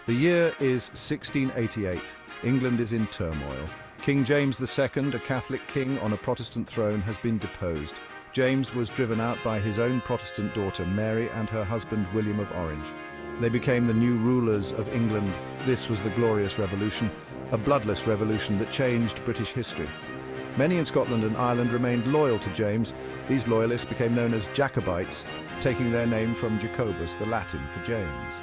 The year is 1688. England is in turmoil. King James II, a Catholic king on a Protestant throne, has been deposed. James was driven out by his own Protestant daughter Mary and her husband William of Orange. They became the new rulers of England. This was the Glorious Revolution, a bloodless revolution that changed British history. Many in Scotland and Ireland remained loyal to James. These loyalists became known as Jacobites, taking their name from Jacobus, the Latin for James.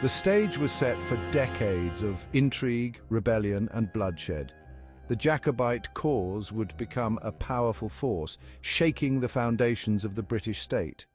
The stage was set for decades of intrigue, rebellion, and bloodshed. The Jacobite cause would become a powerful force, shaking the foundations of the British state.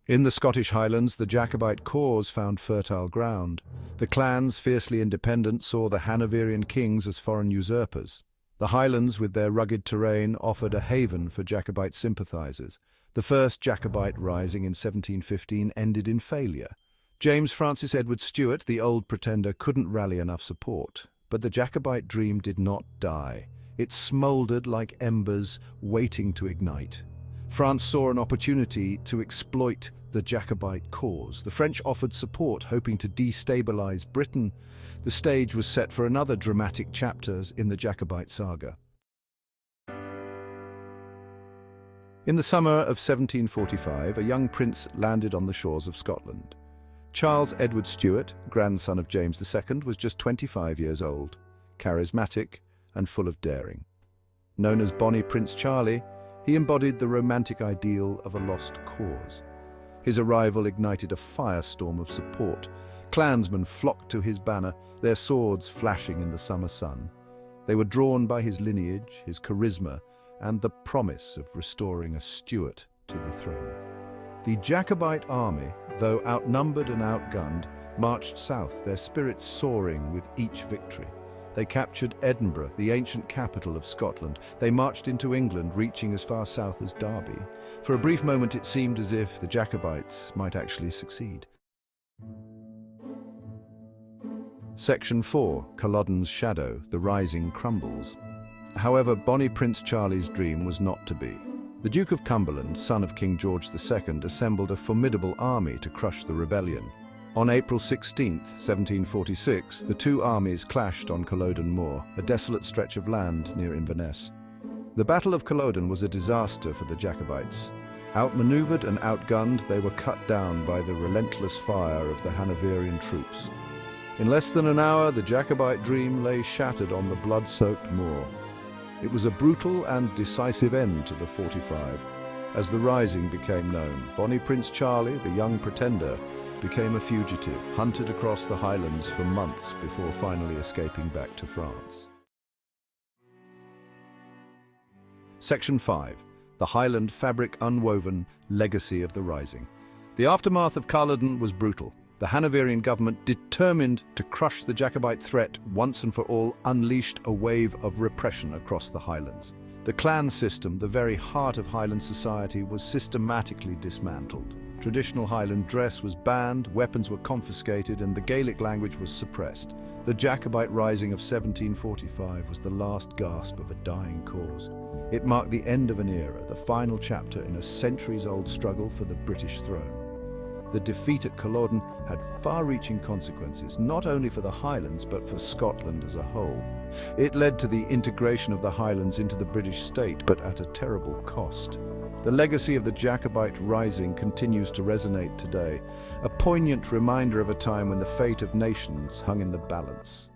In the Scottish Highlands, the Jacobite cause found fertile ground. The clans, fiercely independent, saw the Hanoverian kings as foreign usurpers. The Highlands, with their rugged terrain, offered a haven for Jacobite sympathizers. The first Jacobite Rising in 1715 ended in failure. James Francis Edward Stuart, the old pretender, couldn't rally enough support. But the Jacobite dream did not die. It smouldered like embers, waiting to ignite. France saw an opportunity to exploit the Jacobite cause. The French offered support, hoping to destabilize Britain. The stage was set for another dramatic chapter in the Jacobite saga. In the summer of 1745, a young prince landed on the shores of Scotland. Charles Edward Stuart, grandson of James II, was just 25 years old, charismatic and full of daring. Known as Bonnie Prince Charlie, he embodied the romantic ideal of a lost cause. His arrival ignited a firestorm of support. Clansmen flocked to his banner, their swords flashing in the summer sun. They were drawn by his lineage, his charisma, and the promise of restoring a Stuart to the throne. The Jacobite army, though outnumbered and outgunned, marched south, their spirits soaring with each victory. They captured Edinburgh, the ancient capital of Scotland. They marched into England, reaching as far south as Derby. For a brief moment it seemed as if the Jacobites might actually succeed. Section 4, Culloden's Shadow, the Rising crumbles. However, Bonnie Prince Charlie's dream was not to be. The Duke of Cumberland, son of King George II, assembled a formidable army to crush the rebellion. On April 16, 1746, the two armies clashed on Culloden Moor, a desolate stretch of land near Inverness. The Battle of Culloden was a disaster for the Jacobites. Outmaneuvered and outgunned, they were cut down by the relentless fire of the Hanoverian troops. In less than an hour, the Jacobite dream lay shattered on the blood-soaked moor. It was a brutal and decisive end to the 45. As the Rising became known, Bonnie Prince Charlie, the young pretender, became a fugitive, hunted across the Highlands for months before finally escaping back to France. Section 5. The Highland Fabric Unwoven Legacy of the Rising. The aftermath of Culloden was brutal. The Hanoverian government, determined to crush the Jacobite threat once and for all, unleashed a wave of repression across the Highlands. The clan system, the very heart of Highland society, was systematically dismantled. Traditional Highland dress was banned, weapons were confiscated, and the Gaelic language was suppressed. The Jacobite Rising of 1745 was the last gasp of a dying cause. It marked the end of an era, the final chapter in a centuries-old struggle for the British throne. The defeat at Culloden had far-reaching consequences, not only for the Highlands but for Scotland as a whole. It led to the integration of the Highlands into the British state, but at a terrible cost. The legacy of the Jacobite Rising continues to resonate today, a poignant reminder of a time when the fate of nations hung in the balance.